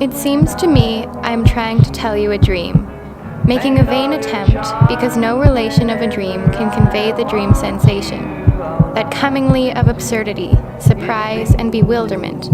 It seems to me I am trying to tell you a dream, making a vain attempt because no relation of a dream can convey the dream sensation, that cummingly of absurdity, surprise, and bewilderment,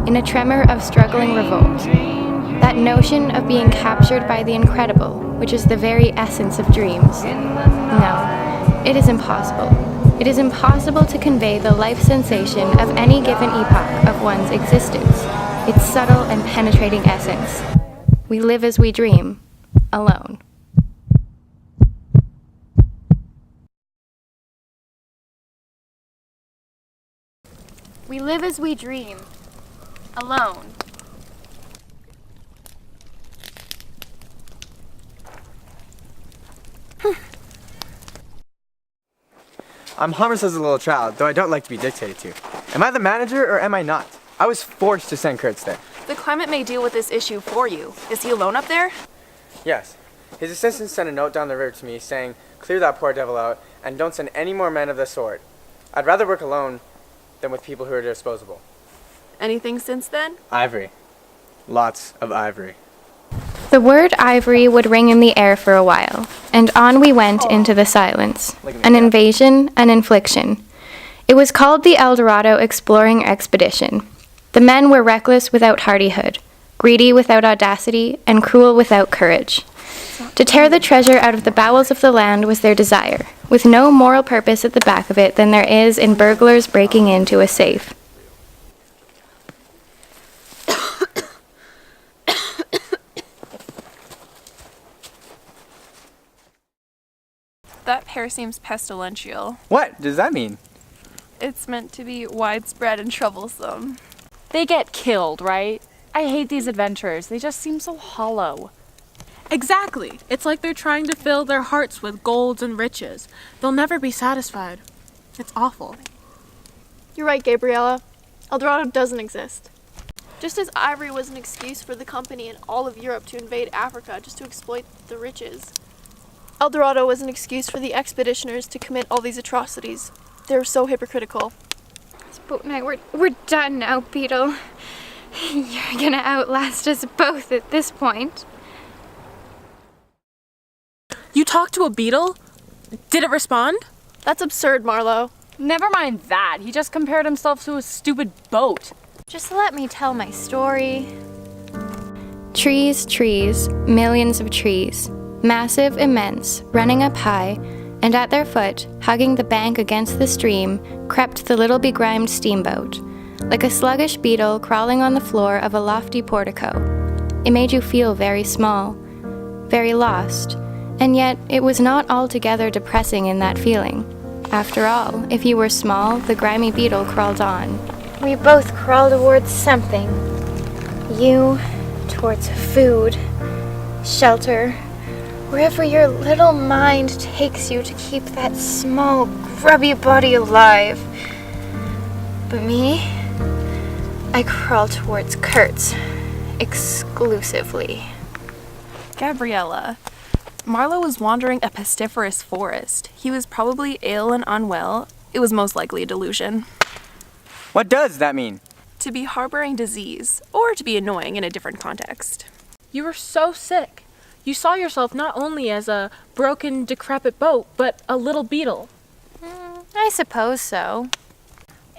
in a tremor of struggling revolt, that notion of being captured by the incredible, which is the very essence of dreams. No, it is impossible. It is impossible to convey the life sensation of any given epoch of one's existence, its subtle and penetrating essence. We live as we dream, alone. We live as we dream, alone. I'm harmless as a little child, though I don't like to be dictated to. Am I the manager or am I not? I was forced to send Kurtz there. The climate may deal with this issue for you. Is he alone up there? Yes. His assistant sent a note down the river to me saying, "Clear that poor devil out, and don't send any more men of the sort. I'd rather work alone than with people who are disposable." Anything since then? Ivory. Lots of ivory. The word ivory would ring in the air for a while, and on we went into the silence. An invasion, an infliction. It was called the El Dorado Exploring Expedition. The men were reckless without hardihood, greedy without audacity, and cruel without courage. To tear the treasure out of the bowels of the land was their desire, with no moral purpose at the back of it than there is in burglars breaking into a safe. That hair seems pestilential. What does that mean? It's meant to be widespread and troublesome. They get killed, right? I hate these adventures. They just seem so hollow. Exactly. It's like they're trying to fill their hearts with golds and riches. They'll never be satisfied. It's awful. You're right, Gabriella. El Dorado doesn't exist. Just as ivory was an excuse for the company in all of Europe to invade Africa just to exploit the riches, El Dorado was an excuse for the expeditioners to commit all these atrocities. They're so hypocritical. This boat and I, we're done now, Beetle. You're gonna outlast us both at this point. You talked to a beetle? Did it respond? That's absurd, Marlo. Never mind that. He just compared himself to a stupid boat. Just let me tell my story. Trees, trees, millions of trees. Massive, immense, running up high, and at their foot, hugging the bank against the stream, crept the little begrimed steamboat, like a sluggish beetle crawling on the floor of a lofty portico. It made you feel very small, very lost, and yet it was not altogether depressing in that feeling. After all, if you were small, the grimy beetle crawled on. We both crawl towards something. You towards food, shelter, wherever your little mind takes you to keep that small, grubby body alive. But me, I crawl towards Kurtz, exclusively. Gabriella. Marlo was wandering a pestiferous forest. He was probably ill and unwell. It was most likely a delusion. What does that mean? To be harboring disease, or to be annoying in a different context. You were so sick. You saw yourself not only as a broken, decrepit boat, but a little beetle. I suppose so.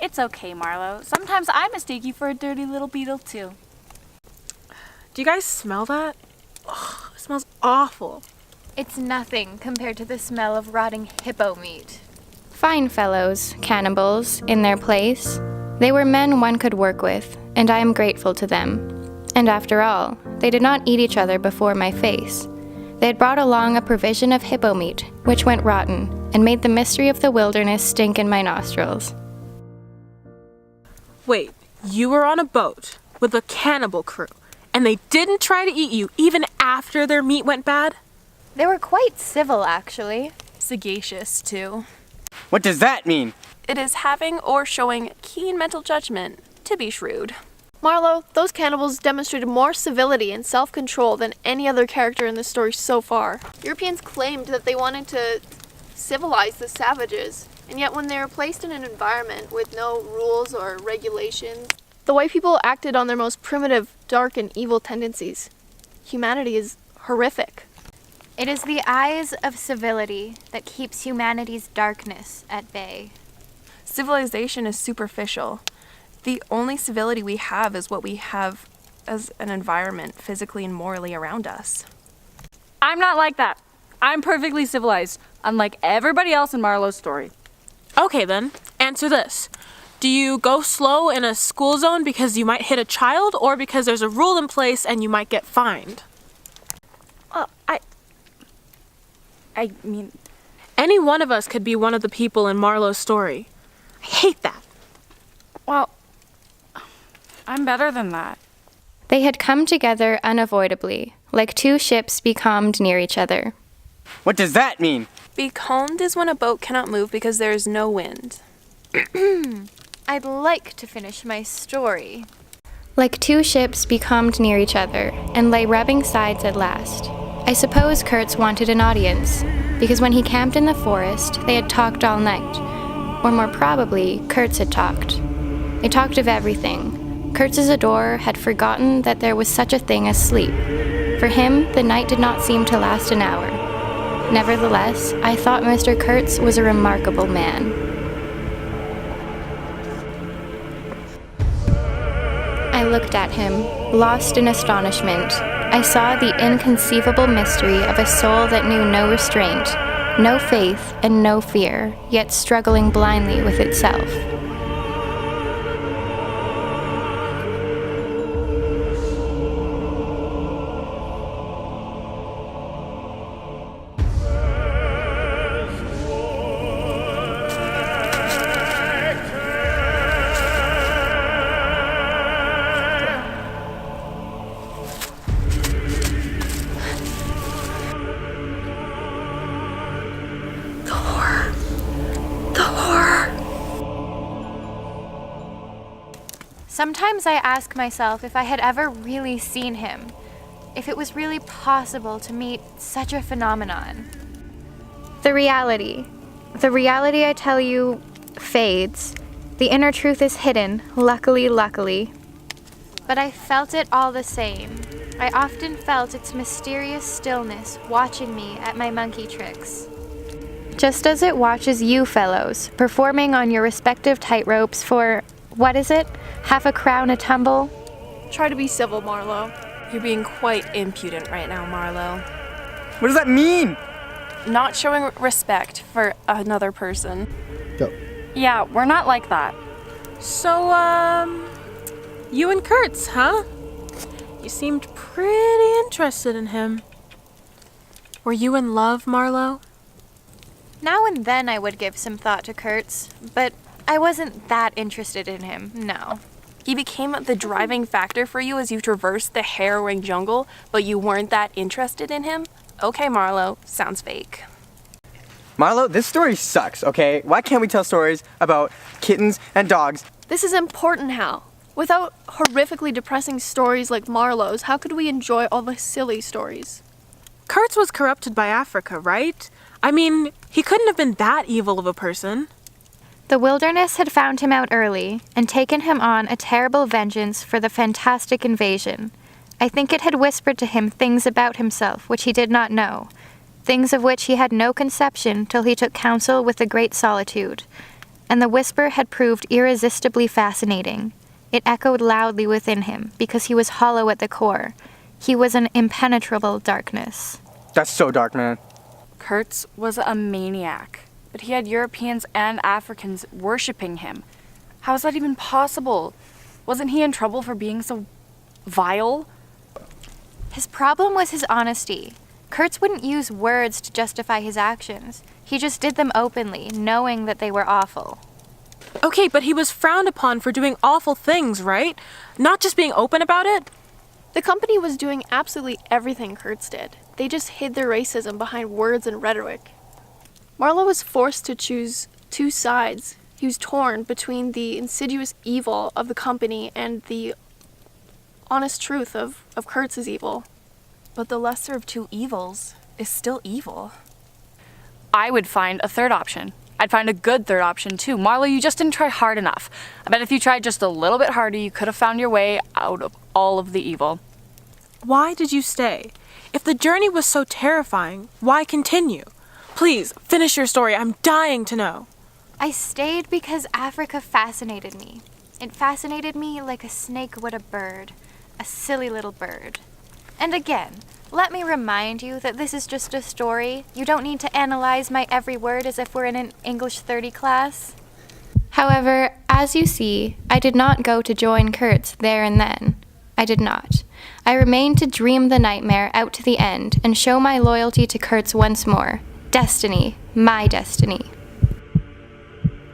It's okay, Marlo. Sometimes I mistake you for a dirty little beetle, too. Do you guys smell that? Ugh, it smells awful. It's nothing compared to the smell of rotting hippo meat. Fine fellows, cannibals, in their place. They were men one could work with, and I am grateful to them. And after all, they did not eat each other before my face. They had brought along a provision of hippo meat, which went rotten, and made the mystery of the wilderness stink in my nostrils. Wait, you were on a boat with a cannibal crew, and they didn't try to eat you even after their meat went bad? They were quite civil, actually. Sagacious, too. What does that mean? It is having or showing keen mental judgment, to be shrewd. Marlo, those cannibals demonstrated more civility and self-control than any other character in the story so far. Europeans claimed that they wanted to civilize the savages, and yet when they were placed in an environment with no rules or regulations, The white people acted on their most primitive, dark, and evil tendencies. Humanity is horrific. It is the eyes of civility that keeps humanity's darkness at bay. Civilization is superficial. The only civility we have is what we have as an environment, physically and morally, around us. I'm not like that. I'm perfectly civilized, unlike everybody else in Marlowe's story. Okay then, answer this. Do you go slow in a school zone because you might hit a child, or because there's a rule in place and you might get fined? Well, I mean, Any one of us could be one of the people in Marlowe's story. I hate that. well, I'm better than that. They had come together unavoidably, like two ships becalmed near each other. What does that mean? Becalmed is when a boat cannot move because there is no wind. I'd like to finish my story. Like two ships becalmed near each other and lay rubbing sides at last. I suppose Kurtz wanted an audience, because when he camped in the forest, they had talked all night. Or more probably, Kurtz had talked. They talked of everything. Kurtz's adorer had forgotten that there was such a thing as sleep. For him, the night did not seem to last an hour. Nevertheless, I thought Mr. Kurtz was a remarkable man. I looked at him, lost in astonishment. I saw the inconceivable mystery of a soul that knew no restraint, no faith, and no fear, yet struggling blindly with itself. Sometimes I ask myself if I had ever really seen him, if it was really possible to meet such a phenomenon. The reality I tell you, fades. The inner truth is hidden, luckily. But I felt it all the same. I often felt its mysterious stillness watching me at my monkey tricks. Just as it watches you fellows, performing on your respective tightropes for, what is it? Half a crown a tumble? Try to be civil, Marlowe. You're being quite impudent right now, Marlowe. What does that mean? Not showing respect for another person. Yeah, we're not like that. So, you and Kurtz, huh? You seemed pretty interested in him. Were you in love, Marlowe? Now and then I would give some thought to Kurtz, but I wasn't that interested in him, no. He became the driving factor for you as you traversed the harrowing jungle, but you weren't that interested in him? Okay, Marlowe, sounds fake. Marlowe, this story sucks, okay? Why can't we tell stories about kittens and dogs? This is important, Hal. Without horrifically depressing stories like Marlowe's, how could we enjoy all the silly stories? Kurtz was corrupted by Africa, right? I mean, he couldn't have been that evil of a person. The wilderness had found him out early and taken him on a terrible vengeance for the fantastic invasion. I think it had whispered to him things about himself which he did not know, things of which he had no conception till he took counsel with the great solitude. And the whisper had proved irresistibly fascinating. It echoed loudly within him because he was hollow at the core. He was an impenetrable darkness. That's so dark, man. Kurtz was a maniac, but he had Europeans and Africans worshipping him. How is that even possible? Wasn't he in trouble for being so vile? His problem was his honesty. Kurtz wouldn't use words to justify his actions. He just did them openly, knowing that they were awful. Okay, but he was frowned upon for doing awful things, right? Not just being open about it. The company was doing absolutely everything Kurtz did. They just hid their racism behind words and rhetoric. Marlowe was forced to choose two sides. He was torn between the insidious evil of the company and the honest truth of Kurtz's evil. But the lesser of two evils is still evil. I would find a third option. I'd find a good third option too. Marlo, you just didn't try hard enough. I bet if you tried just a little bit harder, you could have found your way out of all of the evil. Why did you stay? If the journey was so terrifying, why continue? Please, finish your story. I'm dying to know. I stayed because Africa fascinated me. It fascinated me like a snake would a bird, a silly little bird. And again, let me remind you that this is just a story. You don't need to analyze my every word as if we're in an English 30 class. However, as you see, I did not go to join Kurtz there and then. I did not. I remained to dream the nightmare out to the end and show my loyalty to Kurtz once more. Destiny, my destiny.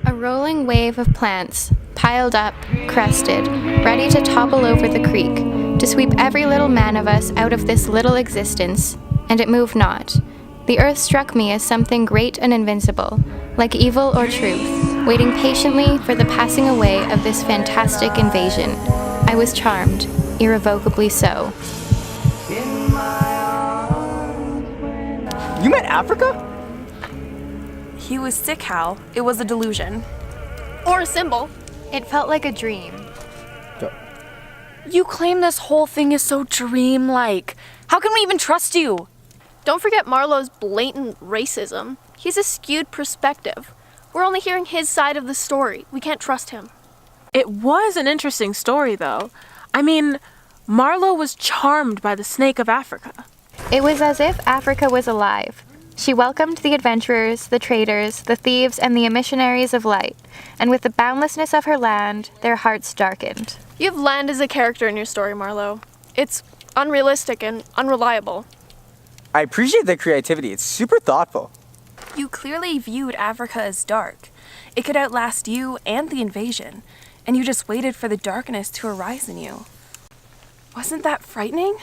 A rolling wave of plants, piled up, crested, ready to topple over the creek, to sweep every little man of us out of this little existence, and it moved not. The earth struck me as something great and invincible, like evil or truth, waiting patiently for the passing away of this fantastic invasion. I was charmed, irrevocably so. You met Africa? He was sick, Hal. It was a delusion. Or a symbol. It felt like a dream. You claim this whole thing is so dreamlike. How can we even trust you? Don't forget Marlowe's blatant racism. He's a skewed perspective. We're only hearing his side of the story. We can't trust him. It was an interesting story, though. I mean, Marlo was charmed by the snake of Africa. It was as if Africa was alive. She welcomed the adventurers, the traders, the thieves, and the emissionaries of light, and with the boundlessness of her land, their hearts darkened. You have land as a character in your story, Marlo. It's unrealistic and unreliable. I appreciate the creativity. It's super thoughtful. You clearly viewed Africa as dark. It could outlast you and the invasion, and you just waited for the darkness to arise in you. Wasn't that frightening?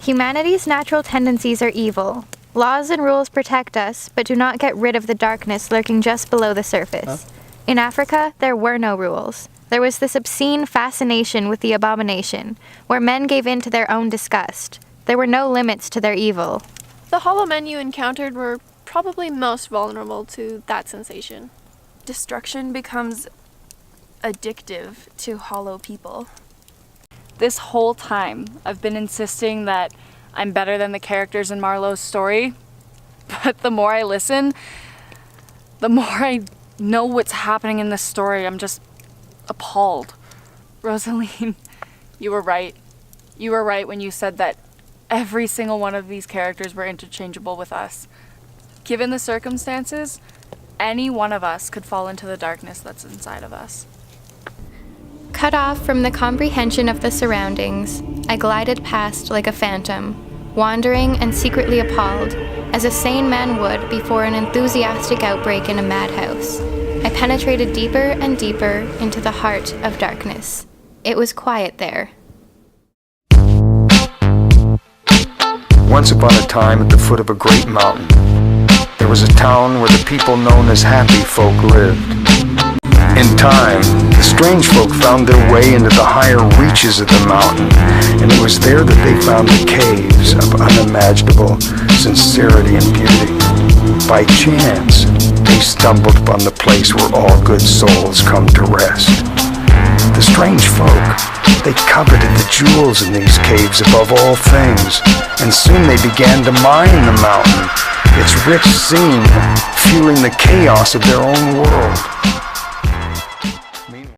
Humanity's natural tendencies are evil. Laws and rules protect us, but do not get rid of the darkness lurking just below the surface. In Africa, there were no rules. There was this obscene fascination with the abomination, where men gave in to their own disgust. There were no limits to their evil. The hollow men you encountered were probably most vulnerable to that sensation. Destruction becomes addictive to hollow people. This whole time, I've been insisting that I'm better than the characters in Marlowe's story, but the more I listen, the more I know what's happening in this story. I'm just appalled. Rosaline, you were right. You were right when you said that every single one of these characters were interchangeable with us. Given the circumstances, any one of us could fall into the darkness that's inside of us. Cut off from the comprehension of the surroundings, I glided past like a phantom, wandering and secretly appalled, as a sane man would before an enthusiastic outbreak in a madhouse. I penetrated deeper and deeper into the heart of darkness. It was quiet there. Once upon a time, at the foot of a great mountain, there was a town where the people known as happy folk lived. In time, the strange folk found their way into the higher reaches of the mountain, and it was there that they found the caves of unimaginable sincerity and beauty. By chance, they stumbled upon the place where all good souls come to rest. The strange folk, they coveted the jewels in these caves above all things, and soon they began to mine the mountain, its rich scene, fueling the chaos of their own world.